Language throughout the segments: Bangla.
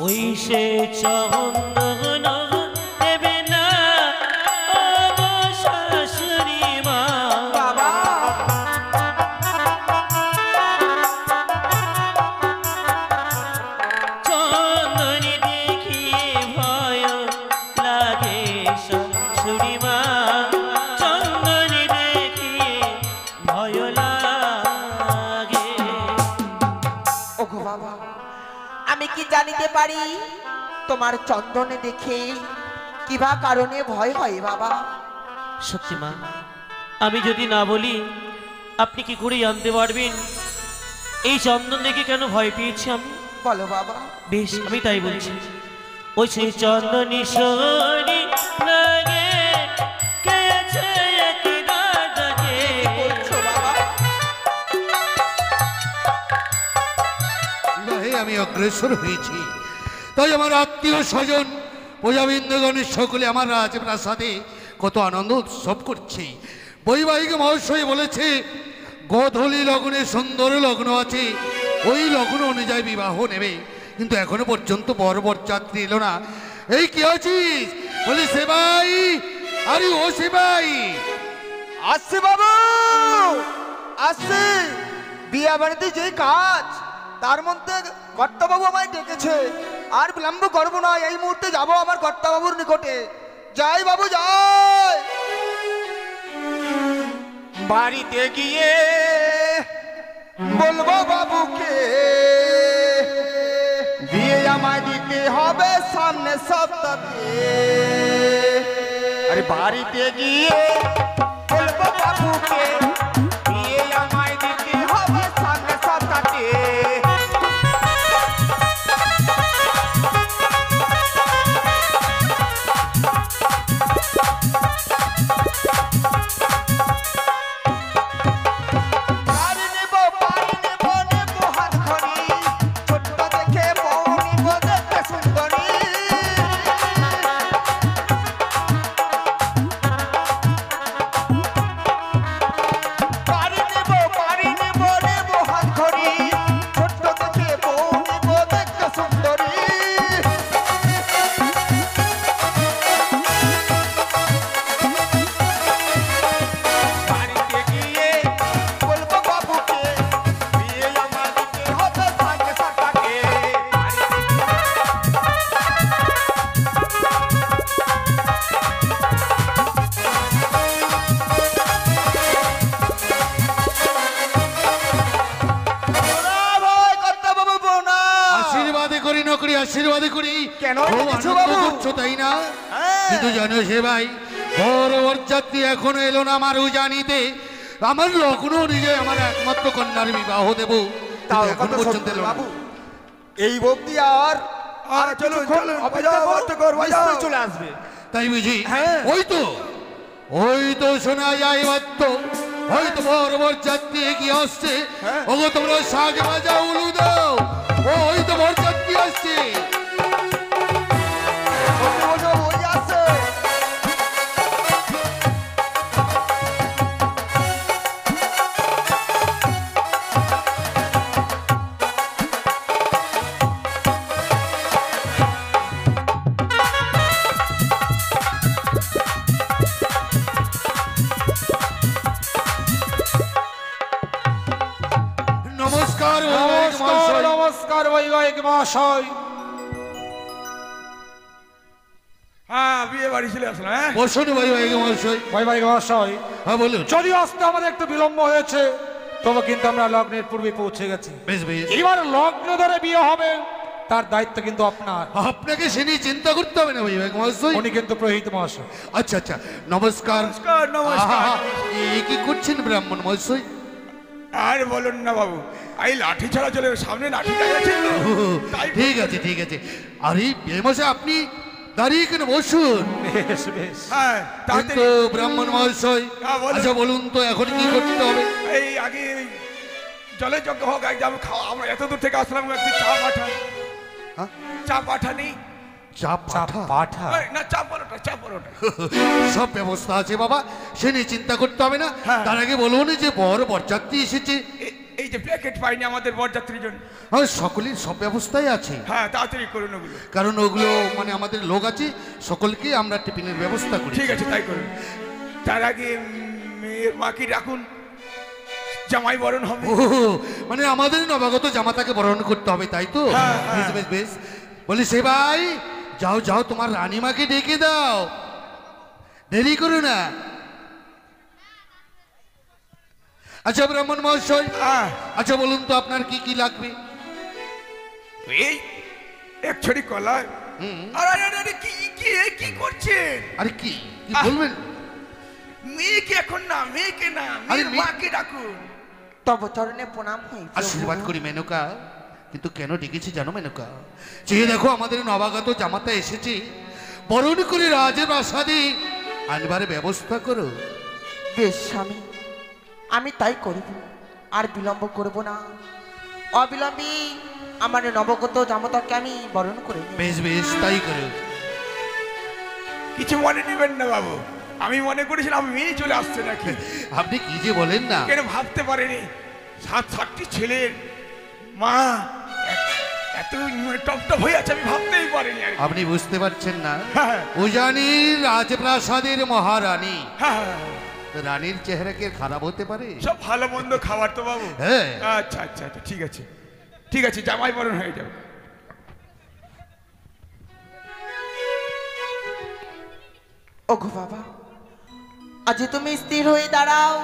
ওই সে চন্দন দেবে না গো শাশুড়ি মা। বাবা চন্দন দেখি ভয় লাগে শাশুড়ি মা, চন্দন দেখি ভয় লাগে। ওগো বাবা, আমি কি জানিতে পারি তোমার চন্দনে দেখে কিবা কারণে ভয় হয় বাবা? সত্যি মা, আমি যদি না বলি আপনি কি করে জানতে পারবেন এই চন্দন দেখে কেন ভয় পেয়েছি আমি? বলো বাবা। বেশ, আমি তাই বলছি। ওই সেই চন্দনী সরি লাগে কেছে এক গাছকে। বলছো বাবা? বিবাহে আমি অগ্রসর হয়েছি, তাই আমার আত্মীয় স্বজন প্রজাবৃন্দগণের সকলে আমার রাজপ্রাসাদে কত আনন্দ উৎসব করছে। বৈবাহিক মহাশয় বলেছে গোধূলি লগ্নে সুন্দর লগ্ন আছে, ওই লগ্ন অনুযায়ী বিবাহ নেবে, কিন্তু এখনো পর্যন্ত বর বরযাত্রী এলো না। এই কি আছিস? বলি সেবাই, আরে ও সেবাই। আসছে বাবু, আসছে। বিয়ে বাড়িতে যে কাজ, তার মধ্যে কর্তাবাবু আমায় ডেকেছে। আর বিলম্ব করবো না, এই মুহূর্তে যাব আমার কর্তাবাবুর নিকটে। যাই বাবু যাই। বাড়িতে গিয়ে বলবো বাবুকে বিয়ে আমায় দিতে হবে সামনে সপ্তাহে। আরে বাড়িতে গিয়ে বলবো বাবুকে বিয়ে আমায় দিতে হবে সামনে সপ্তাহে। আশীর্বাদ করি। কেন তাই না? কিন্তু জানো সে ভাই, বড় বরযাত্রী এখনো এলো না আমার জানিতে। আমার লগ্ন অনুযায়ী আমার একমাত্র কন্যার বিবাহ দেব, তাও এখন পর্যন্ত এলো না। বাবু এই বক্তি আর চলুন চলে আসবে, তাই বুঝি? ওই তো শোনা যায় বাদ্য, হয়তো বড় বরযাত্রী এগিয়ে আসছে। ওগো তোমরা শাক ভাজা উলু দাও, ওই তো বরযাত্রী আসছে। নমস্কার নমস্কার বৈবাহিক মহাশয়। হ্যাঁ, বিয়ে বাড়ি চলে আসলাম। হ্যাঁ, বসুন বৈবাহিক মহাশয়। বৈবাহিক মহাশয়, হ্যাঁ বলুন। যদিও আসতে আমাদের একটু বিলম্ব হয়েছে, তবে কিন্তু আমরা লগ্নের পূর্বে পৌঁছে গেছি। বেশ বেশ, এবার লগ্ন ধরে বিয়ে হবে, তার দায়িত্ব কিন্তু আপনার। আপনাকে সে নিয়ে চিন্তা করতে হবে না বৈবাহিক মহাশয়, উনি কিন্তু পুরোহিত মহাশয়। আচ্ছা আচ্ছা, নমস্কার। কি করছেন ব্রাহ্মণ মহাশয়? আর বলুন না বাবু, এই লাঠি ছাড়া চলে, সামনে লাঠিটা আছে। ঠিক আছে ঠিক আছে। আরে মশাই, আপনি দাঁড়িয়ে কেন? বসুন। বেশ বেশ। হ্যাঁ, কিন্তু ব্রাহ্মণ মহাশয়, আচ্ছা বলুন তো এখন কি করতে হবে? এই আগে জলে যজ্ঞ হোক, একদম খাওয়া। আমরা এত দূর থেকে আসলাম, একটু চা পাঠা। চা পাঠা নেই? চা পাঠা না, চা পরোটা, চা পরোটা। সব ব্যবস্থা আছে বাবা, সে নিয়ে চিন্তা করতে হবে না। তার আগে বলুন যে বর বরযাত্রী এসেছে। এই যে প্যাকেট পাইনি আমাদের বরযাত্রীর জন্য। আর সকলের সব ব্যবস্থাই আছে, হ্যাঁ তাড়াতাড়ি করুন ওগুলো। কারণ ওগুলো মানে আমাদের লোক আছে, সকলকে আমরা টিফিনের ব্যবস্থা করি। ঠিক আছে তাই করুন। তার আগে মেয়ের মাকে ডাকুন, জামাই বরণ হবে। ও মানে আমাদের নবাগত জামাতাকে বরণ করতে হবে, তাই তো? হ্যাঁ, বেশ হ্যাঁ। বেশ বেশ। বলি সে ভাই, যাও যাও তোমার রানীমাকে ডেকে দাও, দেরি করো না। আচ্ছা ব্রাহ্মণ মহাশয়, হ্যাঁ আচ্ছা বলুন তো আপনার কি কি লাগবে? এই এক ছড়ি কলা। আরে আরে আরে কি কি কি করছেন? আরে কি কি বলবেন? মেয়েকে এখন না, মেয়েকে না, আরে মেয়ের মাকে ডাকুন। তব চরণে প্রণাম হই প্রভু। আশীর্বাদ করি মেনকা। কিন্তু কেন ডেকেছি জানো মেনকা? চেয়ে দেখো আমাদের নবাগত জামাতা এসেছে, বরণ করে রাজপ্রাসাদে আনবার ব্যবস্থা করো। বেশ স্বামী, আমি তাই করব, আর বিলম্ব করব না। অবিলম্বে আমার নবগত জামাতাকে আমি বরণ করে নেব। বেশ বেশ তাই করো। কিছু মনে নেবেন না বাবু, আমি মনে করেছিলাম মেয়ে চলে আসছে নাকি। আপনি কি যে বলেন না। কেন ভাবতে পারেনি 7-8টি ছেলের মা এত টপ টপ হয়ে আছে, আমি ভাবতেই পারিনি আর কি। আপনি বুঝতে পারছেন না, হ্যাঁ। উজানি রাজপ্রাসাদের মহারানী, হ্যাঁ রানীর চেহারা কি আর খারাপ হতে পারে? সব ভালো মন্দ খাবার তো বাবু। হ্যাঁ। আচ্ছা আচ্ছা আচ্ছা ঠিক আছে ঠিক আছে, জামাই বরণ হয়ে যাবে। ওগো বাবা, আজ তুমি স্থির হয়ে দাঁড়াও,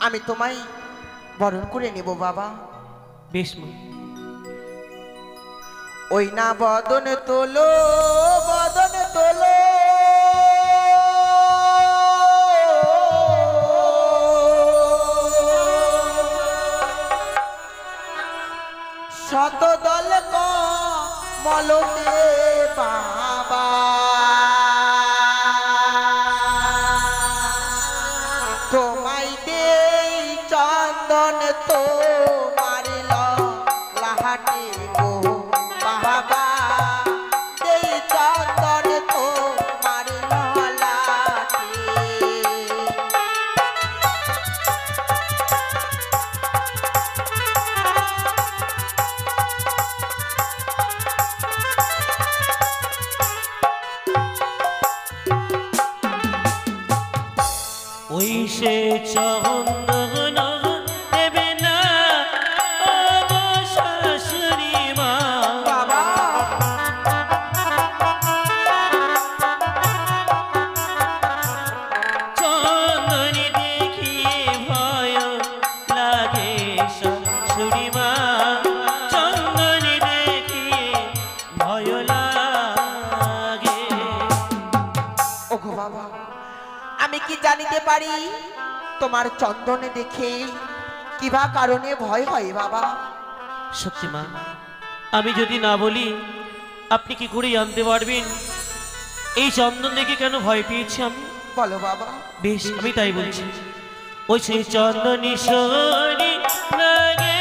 আমি তোমায় বরণ করে নেব বাবা। বেশ মা। ওই না বদন তোলো, বদন তোলো, শত দল কমলতে বাবা, তোমায় দেই চন্দন তো মারিল লাহাটি গো বাবা, দেই চন্দন তো মারিল লাহাটি। ওই সে চন্দন দেবে না ও গো শাশুড়ি মা। বাবা চন্দনী দেখি ভয় লাগে শাশুড়ি মা, চন্দনী দেখি ভয় লাগে। ওগো বাবা, আমি কি জানিতে পারি তোমার চন্দনে দেখে কিবা কারণে ভয় হয় বাবা? সত্যি মা, আমি যদি না বলি আপনি কি করে জানতে পারবেন এই চন্দন দেখে কেন ভয় পেয়েছি আমি? বলো বাবা। বেশ আমি তাই বলছি। ওই সেই চন্দনী সরি লাগে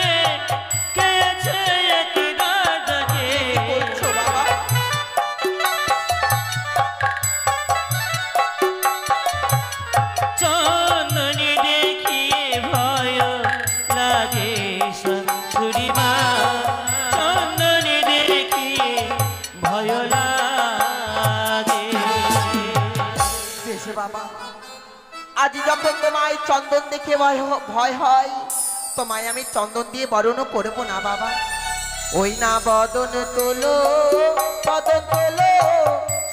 কেছে এক রাজাকে, কি বলছো বাবা? চন্দনী দেখি ভয় লাগে শাশুড়ি মা, চন্দনী দেখি ভয় লাগে। বেশ বাবা, আজ যখন তোমায় চন্দন দেখে ভয় হয়, তোমায় আমি চন্দন দিয়ে বরণ করবো না বাবা। ওই না বদন তোলো, বদন তোলো,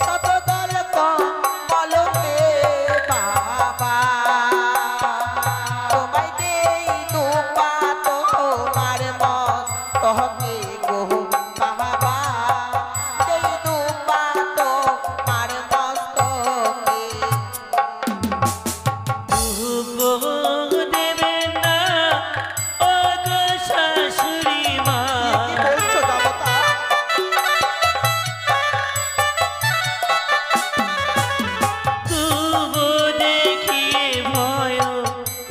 শতদল কমলতে বাবা, তোমায় দেই দুপা তোমার মস্তকে গো বাবা, দেই দুপা তোমার মস্তকে। দেবে না ও গো শাশুড়ি মা, কি বলছো দেবতা? তবু দেখি ভয়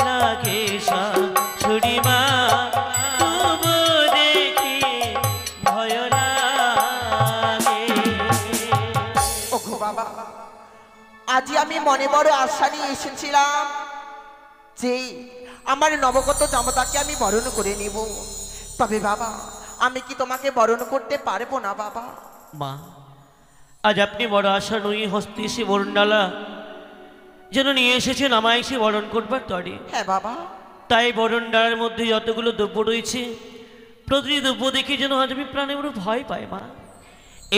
লাগে শাশুড়ি মা, তবু দেখি ভয় লাগে। ওগো বাবা, আজ আমি মনে বড় আশা নিয়ে এসেছিলাম যে আমার নবগত জামাতাকে আমি বরণ করে নেব। তবে বাবা, আমি কি তোমাকে বরণ করতে পারবো না বাবা? মা, আজ আপনি বড় আশা নই হস্তে এসে বরণডালা যেন নিয়ে এসেছেন আমায় এসে বরণ করবার তরে। হ্যাঁ বাবা। তাই বরণডালার মধ্যে যতগুলো দ্রব্য রয়েছে প্রতিটি দ্রব্য দেখে যেন আজ আমি প্রাণে বড় ভয় পাই মা।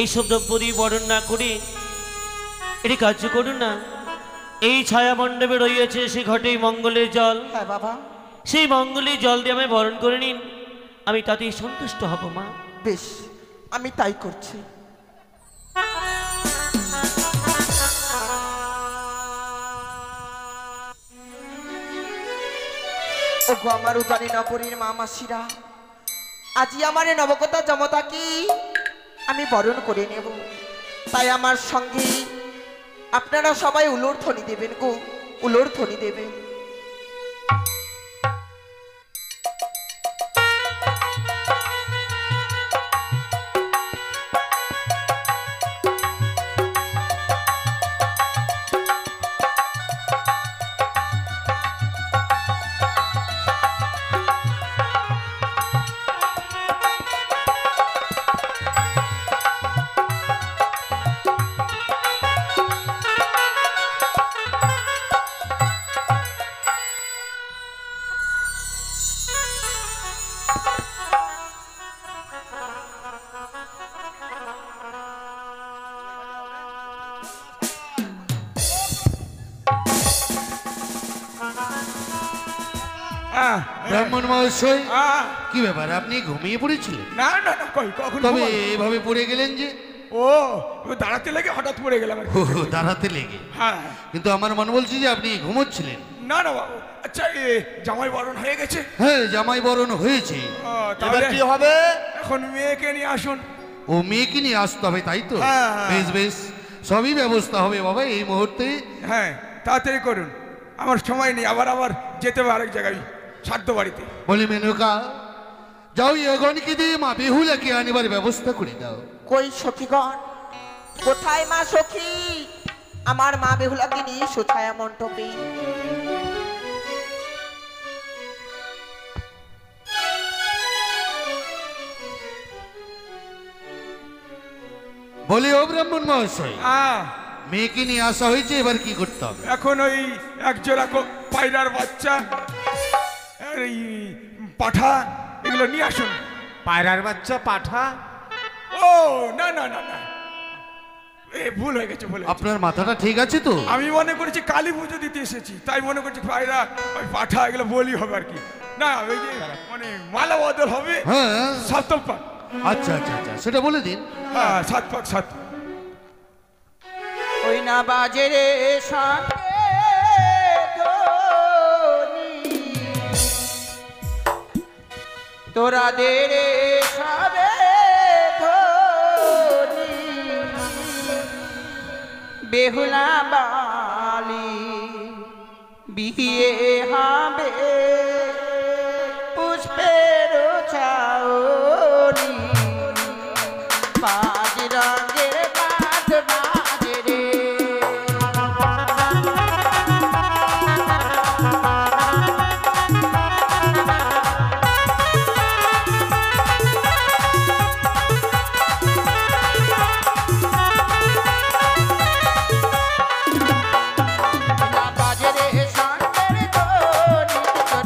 এইসব দ্রব্য দিয়ে বরণ না করে এটি কার্য করুন না। এই ছায়া মণ্ডপে রয়েছে সে ঘটেই মঙ্গলের জল। হ্যাঁ বাবা। সেই মঙ্গলের জল দিয়ে আমায় বরণ করে নিন, আমি তাতেই সন্তুষ্ট হব মা। বেশ, আমি তাই করছি। ওগো আমার উদারী নগরীর মা মাসিরা, আজই আমার এই নবকতা জমতাকে আমি বরণ করে নেব। তাই আমার সঙ্গে আপনারা সবাই উলোর ধ্বনি দেবেন গো, উলোর ধ্বনি দেবেন। ব্রাহ্মণ মহাশয়, আহ, কি ব্যাপার, আপনি ঘুমিয়ে পড়েছিলেন? না না না, কই কখন তবে ঘুমাবো? এভাবে পড়ে গেলেন যে? ও দাঁড়াতে লেগে হঠাৎ পড়ে গেলাম আর কি। ও, দাঁড়াতে লেগে। হ্যাঁ। কিন্তু আমার মনে বলছি যে আপনি ঘুমোচ্ছিলেন। না না বাবু, আচ্ছা জামাই বরণ হয়ে গেছে। হ্যাঁ, জামাই বরণ হয়েছে। তাহলে কি হবে? এখন মেয়েকে নিয়ে আসুন। ও, মেয়েকে নিয়ে আসতে হবে তাই তো? হ্যাঁ। বেশ বেশ, সবই ব্যবস্থা হবে বাবা এই মুহূর্তে। হ্যাঁ, তাড়াতাড়ি করুন, আমার সময় নেই, আবার যেতে হবে আরেক জায়গায়, সাধ্য বাড়িতে। বলি মেনকা, যাও এগনকে দিয়ে মা বেহুলাকে আনিবার ব্যবস্থা করে দাও। কই সখীগণ, কোথায় মা সখী? আমার মা বেহুলাকে নিয়ে সুছায়া মণ্ডপে। বলি ও ব্রাহ্মণ মহাশয়, হ্যাঁ, মেয়েকে নিয়ে আসা হয়েছে, এবার কি করতে হবে? এখন ওই এক জোড়া পায়রার বাচ্চা আর এই পাঠা এগুলো নিয়ে আসুন। পায়রার বাচ্চা পাঠা? ও না না না না, ভুল হয়ে গেছে, ভুল হয়ে গেছে। আপনার মাথাটা ঠিক আছে তো? আমি মনে করেছি কালী পুজো দিতে এসেছি, তাই মনে করছি পায়রা ওই পাঠা এগুলো বলি হবে আর কি। না, ওই যে মানে মালা বদল হবে। হ্যাঁ। সপ্তম পাক। আচ্ছা আচ্ছা আচ্ছা, সেটা বলে দিন। হ্যাঁ, 7 পাক 7। ওই না বাজে রে সঙ্গে ধ্বনি, তোরা দে রে সবে ধ্বনি, বেহুলা বালি বিয়ে হবে পুষ্পের ছাউনি, বাজ রঙের বাজ বাজে রে। বাজে রে সঙ্গের ধ্বনি, তোরা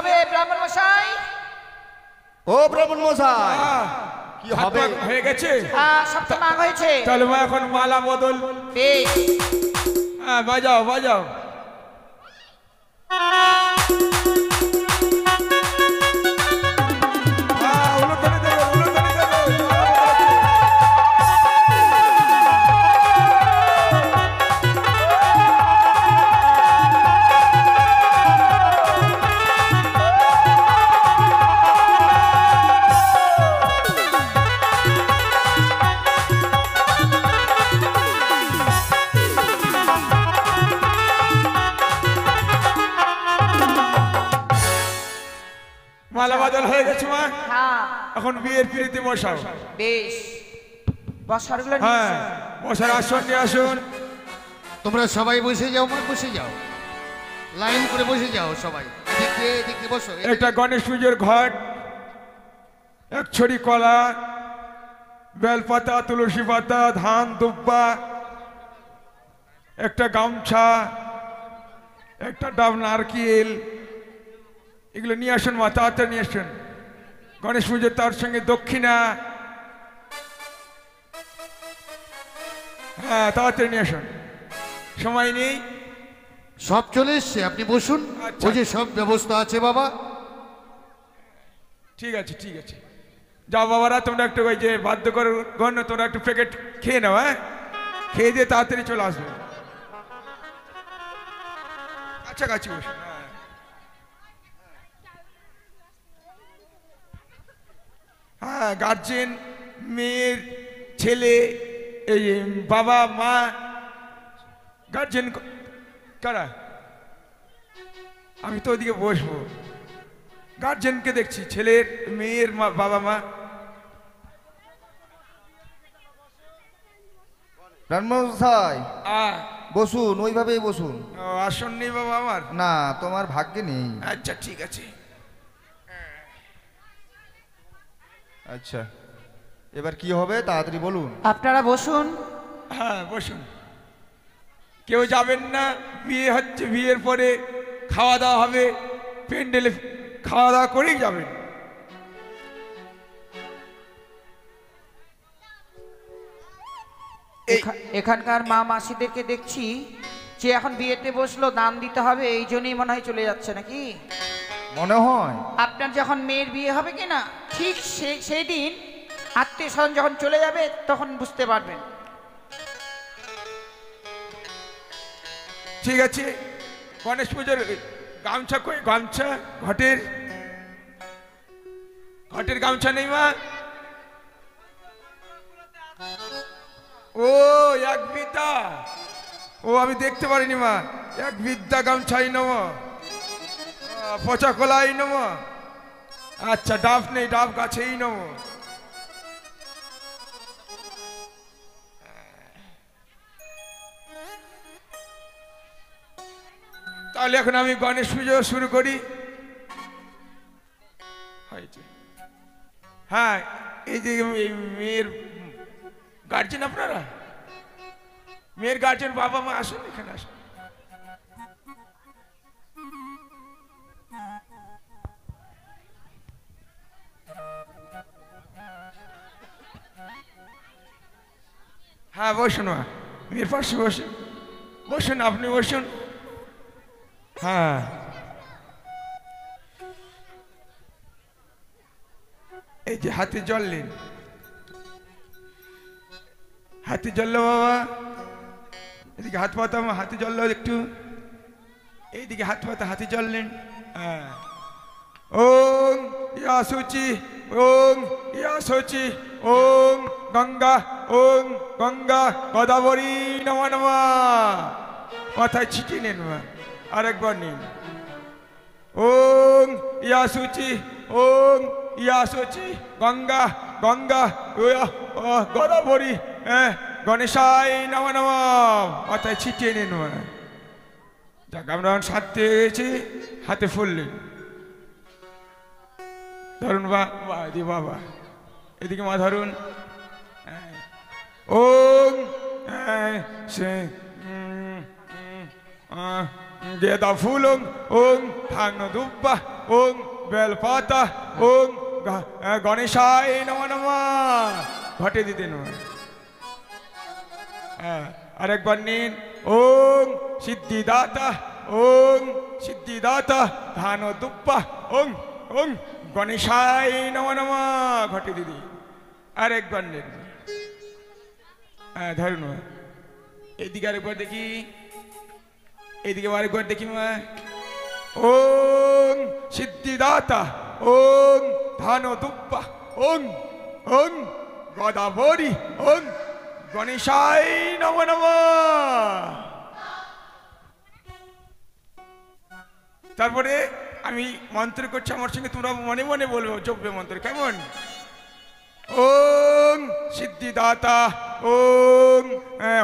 হবে ব্রাহ্মণ মশাই? ও ব্রাহ্মণ মশাই, আহ, কি হাত হবে? পা হয়ে গেছে? সব তো মাগ হয়েছে। তাহলে মা এখন মালা বদল। বেশ। হ্যাঁ, বাজাও বাজাও। উলুধ্বনি দেবে, উলুধ্বনি দেবে। মালা বদল হয়ে গেছে মা, হ্যাঁ এখন বিয়ের পিড়িতে বসাও। বেশ। বসারগুলো হ্যাঁ, বসার আসন নিয়ে আসুন। তোমরা সবাই বসে যাও, মা বসে যাও, লাইন করে বসে যাও সবাই, এদিকে এদিকে বসো। একটা গণেশ পুজোর ঘট, এক ছড়ি কলা, বেলপাতা, তুলসী পাতা, ধান দুব্বা, একটা গামছা, একটা ডাব নারকেল, এগুলো নিয়ে আসুন মা, তাড়াতাড়ি নিয়ে আসুন। গণেশ পুজো, তার সঙ্গে দক্ষিণা। হ্যাঁ, তাড়াতাড়ি নিয়ে আসুন, সময় নেই। সব চলে এসছে, আপনি বসুন। আচ্ছা। ওই যে সব ব্যবস্থা আছে বাবা। ঠিক আছে ঠিক আছে, যাও বাবারা, তোমরা একটু ওই যে বাধ্য করে গণ্য, তোমরা একটু প্যাকেট খেয়ে নাও। হ্যাঁ, খেয়ে দিয়ে তাড়াতাড়ি চলে আসবে। কাছাকাছি বসুন। হ্যাঁ, গার্জেন, মেয়ের ছেলে, এই বাবা মা, গার্জেন কারা? আমি তো ওদিকে বসবো। গার্জেনকে দেখছি, ছেলের, মেয়ের মা, বাবা মা। ব্রাহ্মণ মশাই আহ, বসুন, ওইভাবেই বসুন। ও, আসন নেই বাবা আমার। না, তোমার ভাগ্যে নেই। আচ্ছা ঠিক আছে। আচ্ছা, এবার কি হবে তাড়াতাড়ি বলুন। আপনারা বসুন। হ্যাঁ, বসুন। কেউ যাবেন না, বিয়ে হচ্ছে, বিয়ের পরে খাওয়া দাওয়া হবে, প্যান্ডেলে খাওয়া দাওয়া করেই যাবেন। এখানকার মা মাসিদেরকে দেখছি যে এখন বিয়েতে বসলো, দান দিতে হবে, এই জন্যই মনে হয় চলে যাচ্ছে নাকি? মনে হয় আপনার যখন মেয়ের বিয়ে হবে কি না, ঠিক সেই দিন আত্মীয় স্বজন যখন চলে যাবে তখন বুঝতে পারবেন। ঠিক আছে, গণেশ পুজোর গামছা কই? গামছা ঘটের, ঘটের গামছা নেই মা? ও, এক বিদ্যা, ও আমি দেখতে পারিনি মা। এক বিদ্যা গামছাই নেব, পচা কলাই নেব। আচ্ছা, ডাব নেই, ডাব গাছেই নেব। তাহলে এখন আমি গণেশ পুজো শুরু করি। হ্যাঁ, এই যে মেয়ের গার্জেন আপনারা, মেয়ের গার্জেন বাবা মা আসুন, এখানে আসুন। হ্যাঁ, বসুন মা, মেয়ের পাশে বসুন, বসুন, আপনি বসুন। হ্যাঁ, এই যে হাতে জল নিন, হাতে জল লো বাবা, এদিকে হাত পাতা, হাতে জল লো একটু, এইদিকে হাত পাতা, হাতে জল নিন। হ্যাঁ, ওম ইয়া শুচি, ওম ইয়া শুচি, ওম গঙ্গা, ওম গঙ্গা গোদাবরী নমঃ নমঃ। মাথায় ছিটিয়ে নিন মা, আরেকবার নিন। ওম ইয়া শুচি, ওম ইয়া শুচি, গঙ্গা গঙ্গা গোদাবরী গণেশায় নমঃ নমঃ। মাথায় ছিটিয়ে নিন মা। যাক, আমরা সারতে গেছি, হাতে ফুল নিন, ধরুন বাবা, এদিকে মা ধরুন। ওম গেঁদা ফুল ওং ভাঙ দুব্বা ওং বেলপাতা ওং গণেশায় নমঃ নমঃ ঘটে দিতে নয়। আরেকবার নিন ওং সিদ্ধিদাতা ওং সিদ্ধিদাতা ধান দুব্বা ওং ওং গণেশায় নমঃ নমঃ ঘটে দিদি। আরেকবার নিন, ধরুন এইদিকে আরেকবার দেখি, এইদিকে আরেকবার দেখি মা। ওং সিদ্ধিদাতা ওং ধান দুব্বা ওং ওং গদাবরী ওং গণেশায় নমঃ নমঃ। তারপরে আমি মন্ত্র করছি, আমার সঙ্গে তোমরা মনে মনে বলবো, জপবে মন্ত্র, কেমন? ওং সিদ্ধিদাতা ওং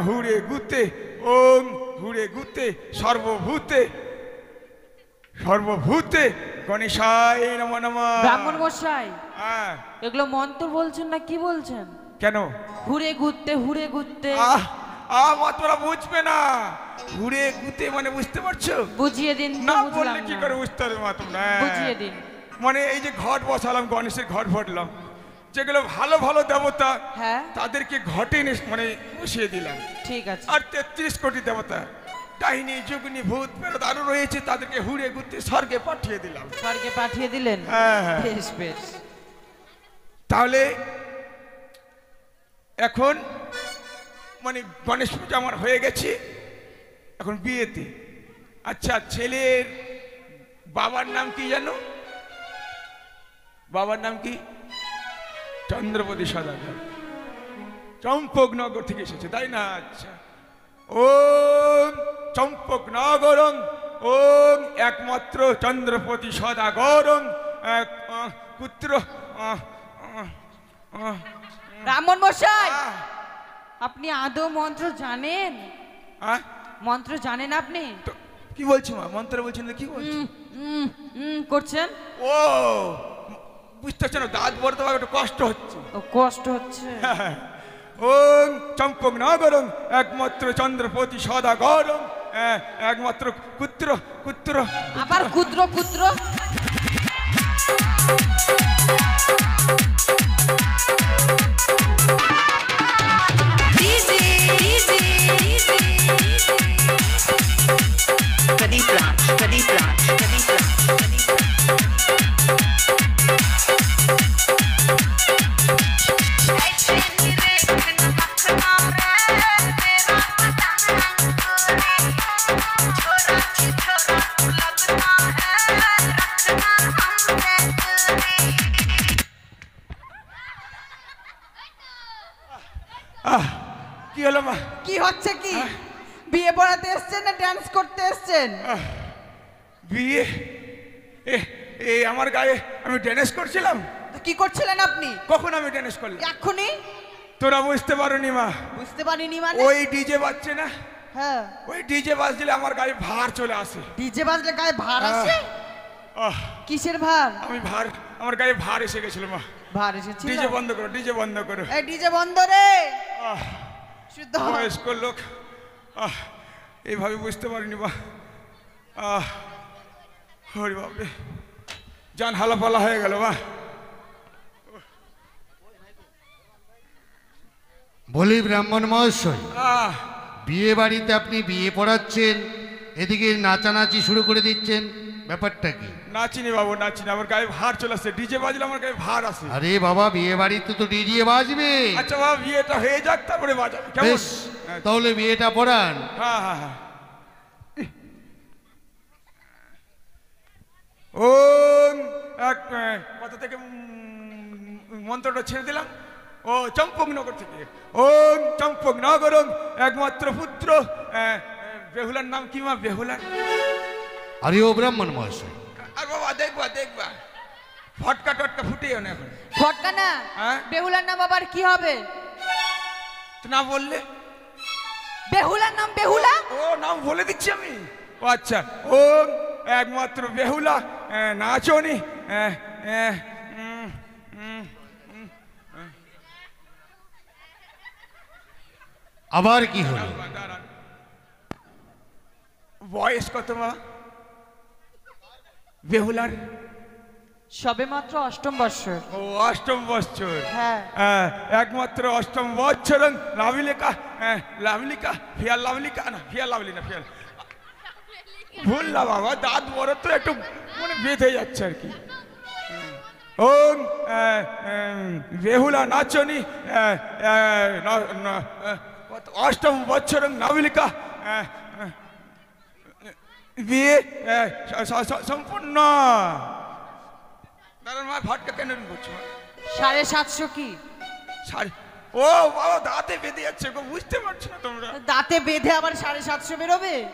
হুড়ে গুতে ওং হুড়ে গুতে সর্বভূতে সর্বভূতে গণেশায় নমঃ নমঃ। ব্রাহ্মণ মশাই, হ্যাঁ এগুলো মন্ত্র বলছেন না কি বলছেন? কেন? ঘুরে ঘুরতে হুড়ে ঘুরতে। মা তোরা বুঝবে না, ঘুরে গুতে মানে বুঝতে পারছো? বুঝিয়ে দিন তো, না বুঝলাম বললে কি না। করে বুঝতে পারবে মা তোমরা? বুঝিয়ে দিন। মানে এই যে ঘট বসালাম, গণেশের ঘট ভরলাম, যেগুলো ভালো ভালো দেবতা হ্যাঁ তাদেরকে ঘটে এনে মানে বসিয়ে দিলাম। ঠিক আছে। আর 33 কোটি দেবতা ডাইনি যোগিনী ভূত প্রেত আরো রয়েছে, তাদেরকে হুড়ে গুতে স্বর্গে পাঠিয়ে দিলাম। স্বর্গে পাঠিয়ে দিলেন? হ্যাঁ হ্যাঁ। বেশ বেশ। তাহলে এখন মানে গণেশ পূজা আমার হয়ে গেছে, এখন বিয়েতে। আচ্ছা, ছেলের বাবার নাম কি জানো? বাবার নাম কি? চন্দ্রপতি সদাগর, চম্পকনগর থেকে এসেছে, তাই না? আচ্ছা, ওম চম্পকনগরং ওং একমাত্র চন্দ্রপতি সদাগরং পুত্র। ব্রাহ্মণ মশাই, আপনি আদৌ মন্ত্র জানেন? মন্ত্র জানেন আপনি? কি বলছি মা? মন্ত্র বলছেন কি বলছি? করছেন? ও বুঝতে পারছো না, দাঁত বলতে পারবে, একটু কষ্ট হচ্ছে। ও কষ্ট হচ্ছে? ওং চম্পক নগরং একমাত্র চন্দ্রপতি সদাগরং একমাত্র পুত্র পুত্র। আবার পুত্র পুত্র? কি হলো মা? কি হচ্ছে কি? বিয়ে পড়াতে এসছেন না ডান্স করতে এসছেন? বিয়ে? এ আমার গায়ে আমি ড্যান্স করছিলাম। তো কি করছিলেন আপনি? কখন আমি ড্যান্স করলাম? এক্ষুনি? তোরা বুঝতে পারোনি মা? বুঝতে পারিনি মানে? ওই ডিজে বাজছে না, হ্যাঁ, ওই ডিজে বাজলে আমার গায়ে ভার চলে আসে। ডিজে বাজলে গায়ে ভার আসে? আহ, কিসের ভার? আমি ভার, আমার গায়ে ভার এসে গেছিল মা। ভার এসেছিল? ডিজে বন্ধ করো, ডিজে বন্ধ করো। এই ডিজে বন্ধ রে। আহ, শুদ্ধ হ। বয়স্ক লোক এইভাবে বুঝতে পারিনি মা। হরি বাপরে, জান হালাপালা হয়ে গেল মা। বলি ব্রাহ্মণ মহাশয়, বিয়ে বাড়িতে আপনি বিয়ে পড়াচ্ছেন, এদিকে নাচানাচি শুরু করে দিচ্ছেন, ব্যাপারটা কি? নাচিনি বাবু, নাচিনি, আমার গায়ে ভার চলে আসছে। ডিজে বাজলে আমার গায়ে ভার আসে। আরে বাবা, বিয়ে বাড়িতে তো ডিজে বাজবে। আচ্ছা বাবা, বিয়েটা হয়ে যাক তারপরে বাজাবে, কেমন? বেশ, তাহলে বিয়েটা পড়ান। হ্যাঁ হ্যাঁ হ্যাঁ। ওম এক কথা থেকে মন্ত্রটা ছেড়ে দিলাম। ও চম্পকনগর থেকে, ওম চম্পকনগরং একমাত্র পুত্র। বেহুলার নাম কি মা? বেহুলার? আরে ও ব্রাহ্মণ মহাশয়, আর বাবা দেখবা দেখবা, ফটকা টটকা ফুটেও না এখন। ফটকা না? হ্যাঁ? বেহুলার নাম আবার কি হবে? তো না বললে? বেহুলার নাম বেহুলা? ও নাম বলে দিচ্ছি আমি। ও আচ্ছা, ও একমাত্র বেহুলা নাচনি। আবার কি হলো? বয়স কত মা বেহুলার? সবে মাত্র অষ্টম বৎসর। ও অষ্টম বৎসর। হ্যাঁ। একমাত্র অষ্টম বৎসর লাভলিকা, লাভলিকা ফিয়ার লাভলিকা না, ফিয়ার লাভলি না, ফিয়ার ভুল না বাবা, দাঁত বড় তো একটু মানে বেঁধে যাচ্ছে আর কি। ও বেহুলা নাচনি অষ্টম বৎসর নাবলিকা বিয়ে সম্পূর্ণ। দাঁড়ান মা, ফটকা কেন করছো? 750 কি? ও বাবা, দাঁতে বেঁধে যাচ্ছে গো, বুঝতে পারছো না তোমরা? দাঁতে বেঁধে আবার 750 বেরোবে?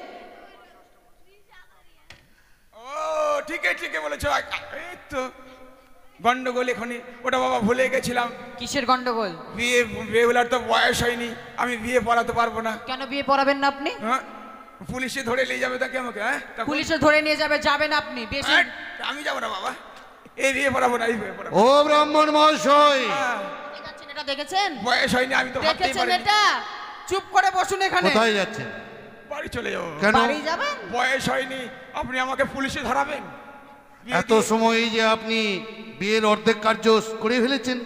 ও ঠিকই ঠিকই বলেছো। এই তো গন্ডগোল এখনই, ওটা বাবা ভুলে গেছিলাম। কিসের গন্ডগোল? বিয়ে, বেহুলার তো বয়স হয়নি, আমি বিয়ে পড়াতে পারবো না। কেন বিয়ে পড়াবেন না আপনি? হ্যাঁ, পুলিশে ধরে নিয়ে যাবে তাকে আমাকে। হ্যাঁ, পুলিশে ধরে নিয়ে যাবে, যাবেন আপনি? বেশি আমি যাবো না বাবা, এই বিয়ে পড়াবো না, এই বিয়ে পড়াবো। ও ব্রাহ্মণ মহাশয়, দেখাচ্ছেন, এটা দেখেছেন? বয়স হয়নি, আমি তো ভাবতেই দেখেছেন পারিনি। এটা? চুপ করে বসুন এখানে। কোথায় যাচ্ছেন? বাড়ি চলে যাবো। কেন? বাড়ি যাবেন? বয়স হয়নি, আপনি আমাকে পুলিশে ধরাবেন? বিয়ে এত দিয়ে- সময় যে আপনি বিয়ের অর্ধেক কার্য করে ফেলেছেন,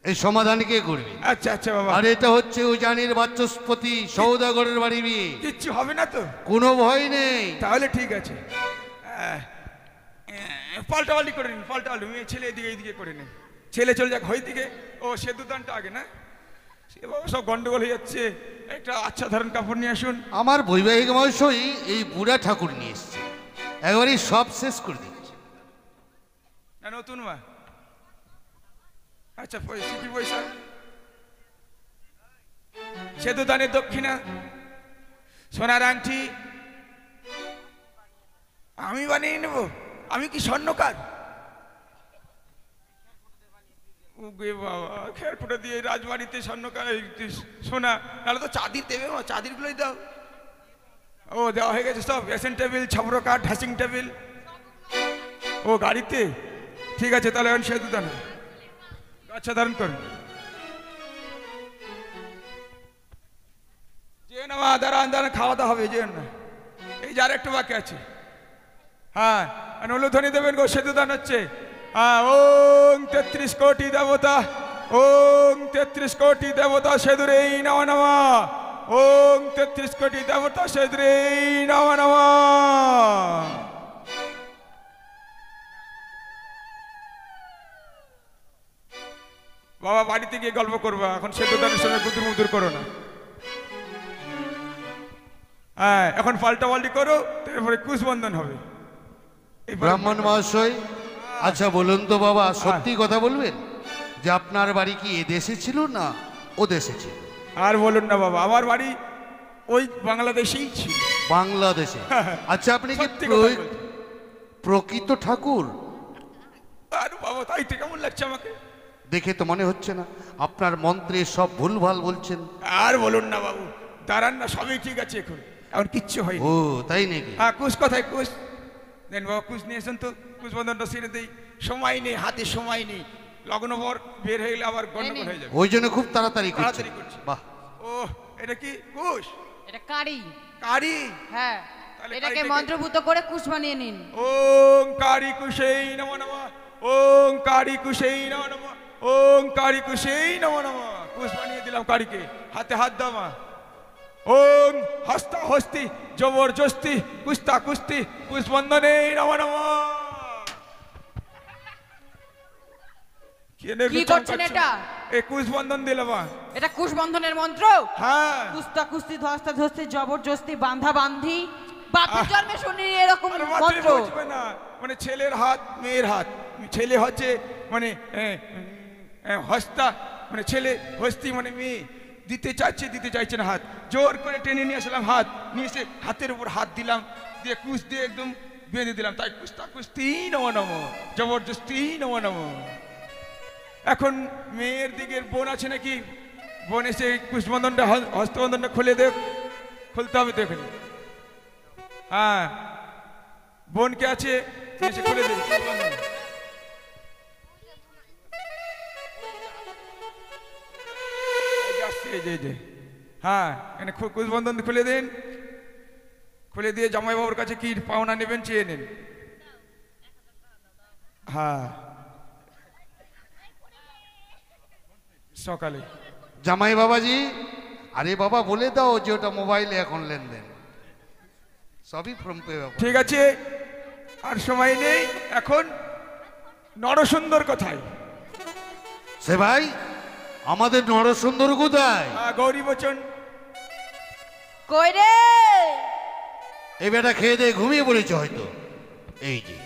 এই সমাধান কে করবে? আচ্ছা আচ্ছা বাবা, আর এটা হচ্ছে উজানির বাচস্পতি সৌদাগরের বাড়ি বিয়ে, কিচ্ছু হবে না তো? কোনো ভয় নেই। তাহলে ঠিক আছে। পাল্টাপাল্টি করে নিন, পাল্টাপাল্টি, মেয়ে ছেলে এদিকে এইদিকে করে নিন। ছেলে চলে যাক হয় দিকে, ও সেতুদানটা আগে না, সে বাবা সব গন্ডগোল হয়ে যাচ্ছে। একটা আচ্ছা ধরন কাপড় নিয়ে আসুন। আমার বৈবাহিক মহাশয় এই বুড়া ঠাকুর নিয়ে এসছে, একবারই সব শেষ করে দিচ্ছে। না নতুন মা? আচ্ছা, সিটি পয়সা, সেতুদানের দক্ষিণা, সোনার আংটি আমি বানিয়ে নেব? আমি কি স্বর্ণকার? ওগে বাবা, খেরপুটা দিয়ে রাজবাড়িতে স্বর্ণকার সোনা, নাহলে তো চাঁদির দেবে মা, চাঁদির গুলোই দাও। ও দেওয়া হয়ে গেছে সব, ড্রেসিং টেবিল, ছাপরকার, ড্রেসিং টেবিল। ও গাড়িতে, ঠিক আছে তাহলে এখন সেতুদান আচ্ছা ধারণ করুন। যে না মা, দাঁড়ান দাঁড়ান, খাওয়াতে হবে, যে না এই যার একটু বাকি আছে। হ্যাঁ, অনুধ্বনি দেবেন গো, সেতুদান হচ্ছে। হ্যাঁ, ওং 33 কোটি দেবতা, ওং 33 কোটি দেবতা সেদুরে নম নম, ওং 33 কোটি দেবতা সেদুরে নম নম। বাবা বাড়িতে গিয়ে গল্প করবা, এখন সেতুদানের সঙ্গে গুদুর মুদুর করো না। হ্যাঁ, এখন পাল্টা পাল্টি করো, তারপরে কুশবন্ধন হবে। ব্রাহ্মণ মহাশয়, আচ্ছা বলুন তো বাবা, সত্যি কথা বলবেন যে আপনার বাড়ি কি এ দেশে ছিল না ও দেশে ছিল? আর বলুন না বাবা, আমার বাড়ি ওই বাংলাদেশেই ছিল। বাংলাদেশে? আচ্ছা, আপনি কি সত্যি কথা বলছি। প্রকৃত ঠাকুর? আর বাবা তাই তো কেমন লাগছে আমাকে? দেখে তো মনে হচ্ছে না, আপনার মন্ত্রে সব ভুলভাল বলছেন। আর বলুন না বাবু, দাঁড়ান না, সবই ঠিক আছে, এখন কিচ্ছু হয়নি। ও তাই নাকি? হ্যাঁ, কুশ কোথায় কুশ? দেন বাবা, কুশ নিয়ে এসেন তো, কুশবন্ধনটা ছেড়ে দেই। সময় নেই হাতে, সময় নেই, লগ্নবর বের হয়ে গেলে আবার গন্ডগোল হয়ে যাবে। ওই জন্য খুব তাড়াতাড়ি করছেন। তাড়াতাড়ি করছি। বাহ, ও এটা কি কুশ? এটা কারি। কারি? হ্যাঁ, তাহলে এটাকে কারিটাকে- মন্ত্রপুত করে কুশ বানিয়ে নিন। ওং কারি কুশেই নমো নমঃ, ওং কারি কুশেই নমো নমঃ, ওং কারি কুশেই নমো নমঃ। কুশ বানিয়ে দিলাম কারিকে, হাতে হাত দাও মা। ওং হস্তা হস্তি জবরদস্তি কুস্তা কুস্তি কুশবন্ধনে নমো নমঃ। কি করছেন এটা? এই কুশবন্ধন দিলাম মা। এটা কুশ বন্ধনের মন্ত্র? হ্যাঁ, কুস্তা কুস্তি ধস্তা ধস্তি জবরদস্তি বান্ধা বান্ধি, বাপের জন্মে শুনি এরকম আরে মাতৃ মন্ত্র। বুঝবে না, মানে ছেলের হাত মেয়ের হাত, ছেলে হচ্ছে মানে হস্তা, মানে ছেলে, হস্তি মানে মেয়ে, দিতে চাইছে না হাত, জোর করে টেনে নিয়ে আসলাম, হাত নিয়ে এসে হাতের উপর হাত দিলাম, দিয়ে কুশ দিয়ে একদম বেঁধে দিলাম, তাই কুস্তা কুস্তি নমো নমঃ, জবরদস্তি নমো নমঃ। এখন মেয়ের দিকের বোন আছে নাকি? বোন এসে কুশবন্ধনটা হস্তবন্ধনটা খুলে দেখ, খুলতে হবে তো এখানে। হ্যাঁ, বোনকে আছে, এসে খুলে দে কুশবন্ধন। এই যে, হ্যাঁ, এখানে কুশবন্ধন খুলে দিন। খুলে দিয়ে জামাইবাবুর কাছে কি পাওনা নেবেন চেয়ে নিন। হ্যাঁ, সকালে। জামাই বাবাজি, আরে বাবা বলে দাও যে ওটা মোবাইলে এখন লেনদেন, সবই ফোন পে ব্যাপার। ঠিক আছে, আর সময় নেই এখন। নরসুন্দর কোথায়? সে ভাই, আমাদের নরসুন্দর কোথায়? গৌরী বচন। কই রে? এই বেটা খেয়ে দিয়ে ঘুমিয়ে পড়েছে হয়তো। এই যে,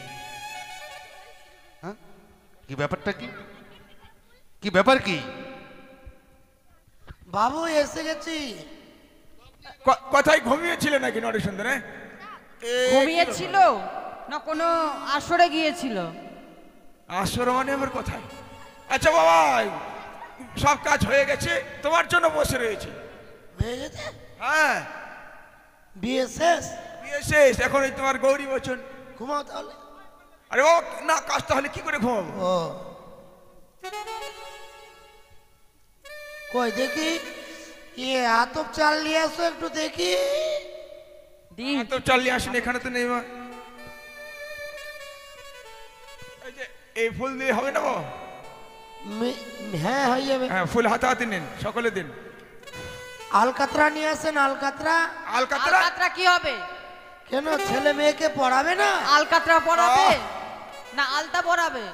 হ্যাঁ, কি ব্যাপারটা? কি কি ব্যাপার? কি বাবু এসে গেছি। কোথায় ঘুমিয়েছিলে নাকি নরসুন্দর? ঘুমিয়েছিল না কোনো আসরে গিয়েছিল? আসর মানে আবার কোথায়? আচ্ছা বাবা, সব কাজ হয়ে গেছে, তোমার জন্য বসে রয়েছে। হয়ে গেছে? হ্যাঁ, বিয়ে শেষ? বিয়ে শেষ, এখন এই তোমার গৌরী বচন। ঘুমাও তাহলে। আরে ও না, কাজটা হলে কি করে ঘুমাবো? ও কই দেখি, ইয়ে আতপ চাল নিয়ে আসো একটু দেখি। তো চালিয়ে আসেন, এখানে তো নেই মা। এই যে এই ফুল দিয়ে হবে না? হ্যাঁ হয়ে যাবে। হ্যাঁ, ফুল হাতে নিন, সকলে দিন। আলকাতরা নিয়ে আসেন। আলকাতরা? আলকাতরা? আলকাতরা কি হবে? কেন, ছেলে মেয়েকে পড়াবে না? আলকাতরা পরাবে না আলতা পরাবে?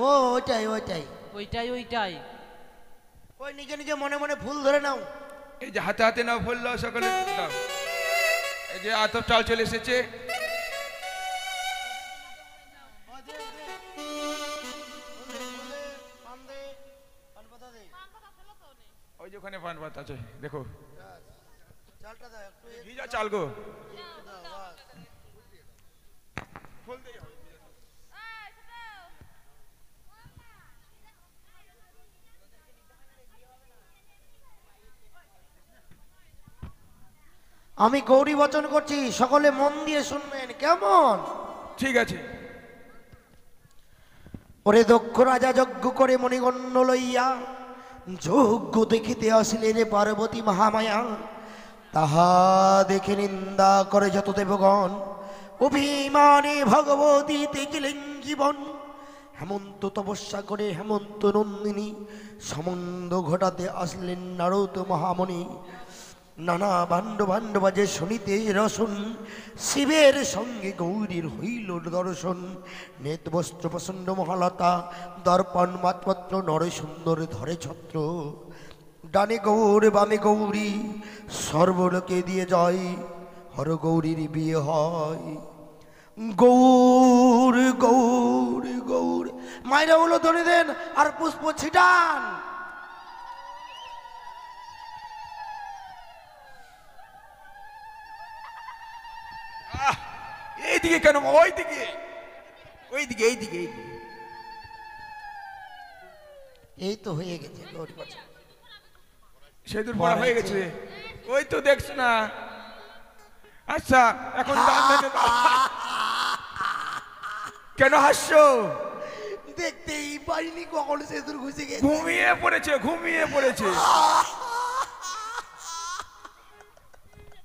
ও ওইটাই ওইটাই ওইটাই ওইটাই। ওই নিজে নিজে মনে মনে ফুল ধরে নাও। এই যে হাতে হাতে নাও ফুল, দাও সকলে দাও। এই যে আতপ চাল চলে এসেছে। ওই যে ওখানে পান পাত আছে, দেখো। ভিজা চাল গো। ফুল দিয়ে যাও। আমি গৌরী বচন করছি, সকলে মন দিয়ে শুনবেন, কেমন? ঠিক আছে। ওরে দক্ষ রাজা যজ্ঞ করে মণিগণ্ড লইয়া যজ্ঞ দেখিতে আসিলে রে পার্বতী মহামায়া। তাহা দেখে নিন্দা করে যত দেবগণ, অভিমানে ভগবতী তেজিলেন জীবন। হেমন্ত তপস্যা করে হেমন্ত নন্দিনী সম্বন্ধ ঘটাতে আসলেন নারদ মহামণি। নানা ভাণ্ড ভাণ্ড বাজে শুনিতে রসন, শিবের সঙ্গে গৌরীর হইল দর্শন। নেত বস্ত্র প্রচণ্ড মহালতা, দর্পণ মাতপত্র নরে সুন্দর ধরে ছত্র। ডানে গৌর বামে গৌরী, সর্বলোকে দিয়ে জয়, হর গৌরীর বিয়ে হয়। গৌর গৌর গৌর, মায়েরা হলো ধরে দেন আর পুষ্প ছিটান। এইদিকে কেন? ওইদিকে ওইদিকে এইদিকে এইদিকে। এই তো হয়ে গেছে গৌরী বচন। সেদুর পড়া হয়ে গেছে, ওই তো দেখছো না। আচ্ছা, এখন দান দেন। কেন হাসছো? দেখতেই পারিনি কখন সেতুর ঘুষে গেছে। ঘুমিয়ে পড়েছে, ঘুমিয়ে পড়েছে।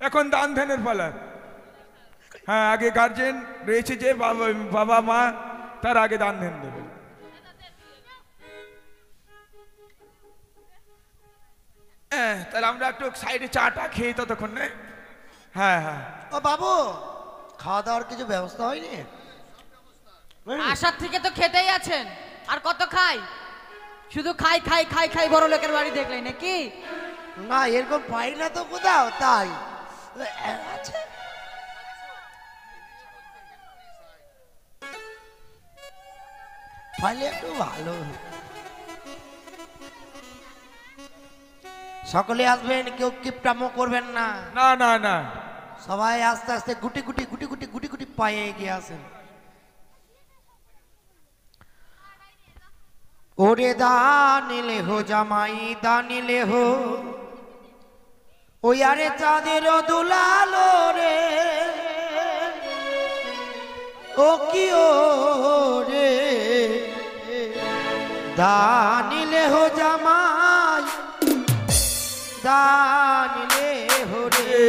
এখন দান ধ্যানের পালা। হ্যাঁ, আগে গার্জেন রয়েছে যে বাবা মা, তার আগে দান ধ্যান দেবে। তাহলে আমরা একটু সাইডে চাটা খেয়ে ততক্ষণ না। হ্যাঁ হ্যাঁ। ও বাবু, খাওয়া দাওয়ার কিছু ব্যবস্থা হয়নি? আসার থেকে তো খেতেই আছেন, আর কত খাই? শুধু খাই খাই খাই খাই, বড় লোকের বাড়ি দেখলে নাকি? না, এরকম পাই না তো কোথাও, তাই আচ্ছা। পাইলে একটু ভালো। সকলে আসবেন, কেউ কিপটামো করবেন না। না না না, সবাই আস্তে আস্তে গুটি গুটি গুটি গুটি গুটি গুটি পায়ে এগিয়ে আসেন। ওরে দানিলে হো জামাই দানিলে হো, ওই আরে চাঁদের দুলালো রে, ও কি ও রে, দানিলে হো জামাই দানিলে হো রে।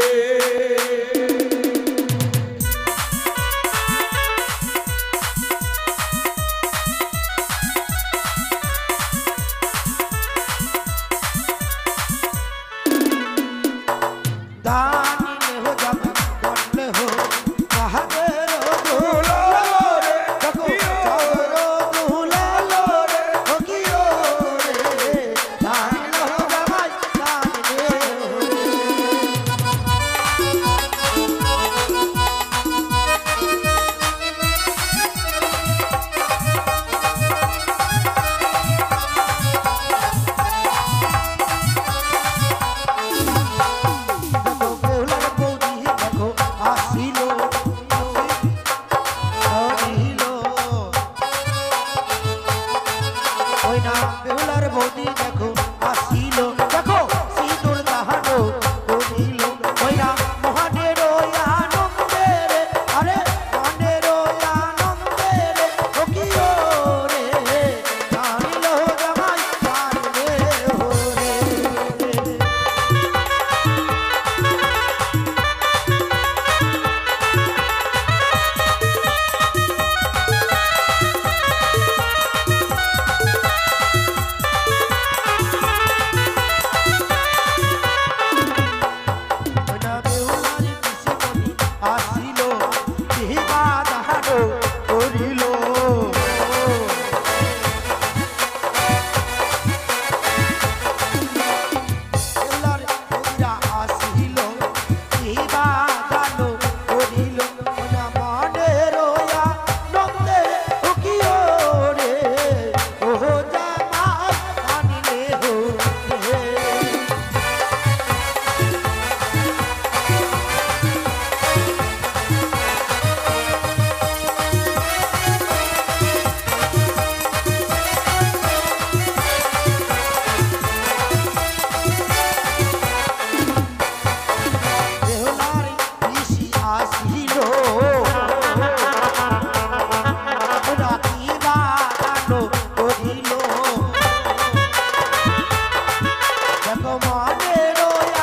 মনের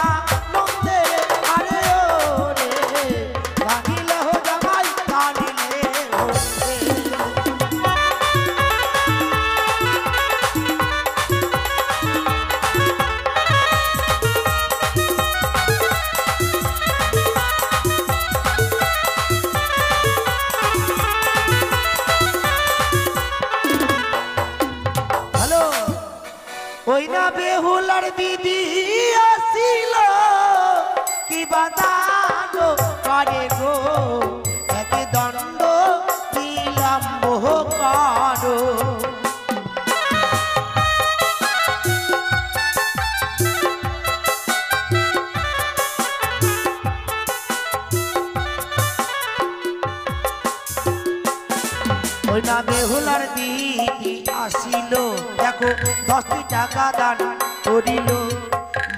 আনন্দে আরে ওরে রাখিলে হো জামাই রাখিলে ওরে। হ্যালো ওই না বেহুলার দিদি আসিল কি বাদানো করে গো একে দণ্ড দিলাম মোহ করো। ওই না বেহুলার দিদি আসিল দেখো 10টি টাকা দান করিল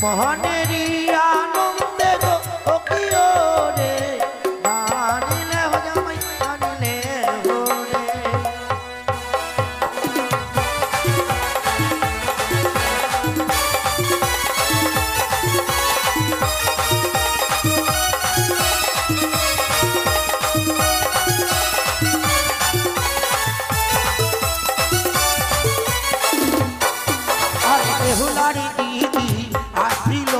মহনেরই আনন্দে গো ও কি ওরে জানিলে হো জামাই জানিলে ওরে। আর বেহুলারি দিদি আসিল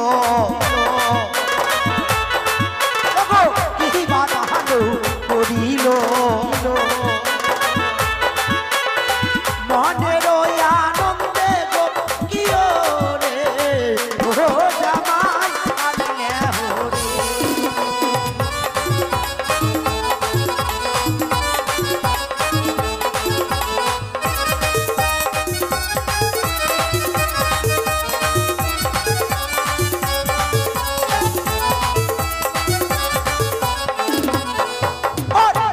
কি বাধানো করিল মনের আনন্দে গো কি ওরে ও জামাই আনলে হরে।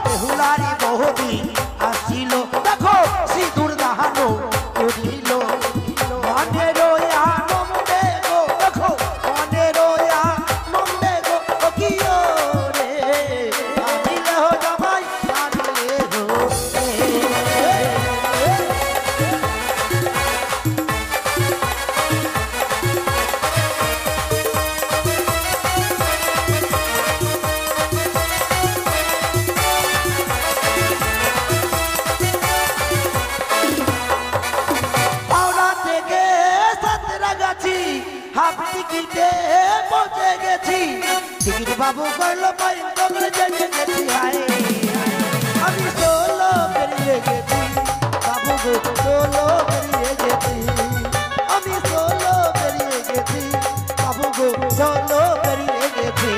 বেহুলারি বহুদি আসিল দেখো সিঁদুর দাহানো করিল মনের আনন্দে গো দেখো মনের আনন্দে গো ও কি ওরে জানিলে হো জামাই জানিলে হো হাওড়া থেকে সাঁতরাগাছি হাফ টিকিটে পৌঁছে গেছি টিকিট বাবু করলো পাইন করে জেনে গেছি হায় আমি সোলো বেরিয়ে গেছি বাবু গো সোলো বেরিয়ে গেছি আমি সোলো বেরিয়ে গেছি বাবু গো সোলো বেরিয়ে গেছি।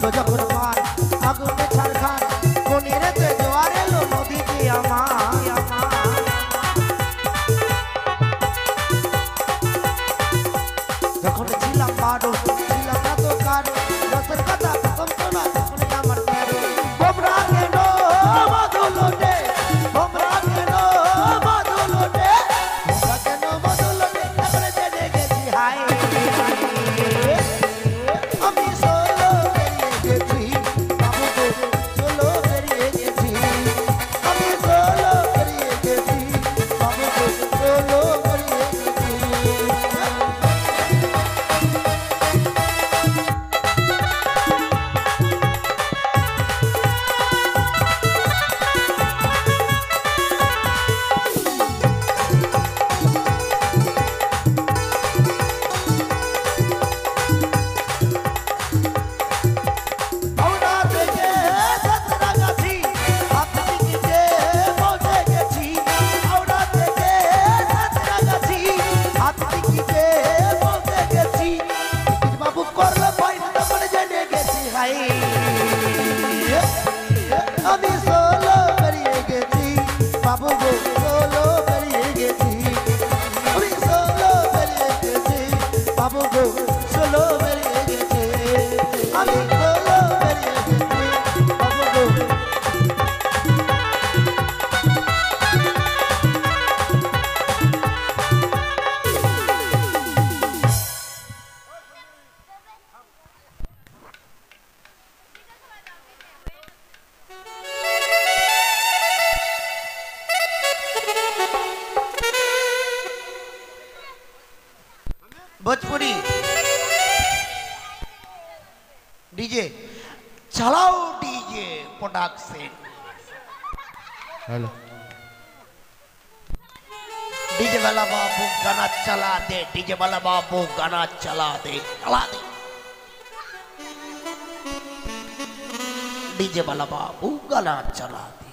তো যখন মার আগুনে ছাড়খান কোনিরেতে জোয়ার এলো নদীতে আমার যখন ছিলাম বারো ছিলাম না তো কারো রসের কথা কম তো না তখন আমার প্যারো তোমরা কেন মধু লোটে তোমরা কেন মধু লোটে তোমরা কেন মধু লোটে তারপরে জেনে গেছি হায় আমি সোলো বেরিয়ে গেছি আমি হলো বেরিয়ে এসেছি বাবু গো। भोजपुरी डीजे चलाओ डीजे प्रोडक्शन हेलो डीजे वाला बाबू गाना चला दे डीजे वाला बाबू गाना चला दे डीजे वाला बाबू गाना चला दे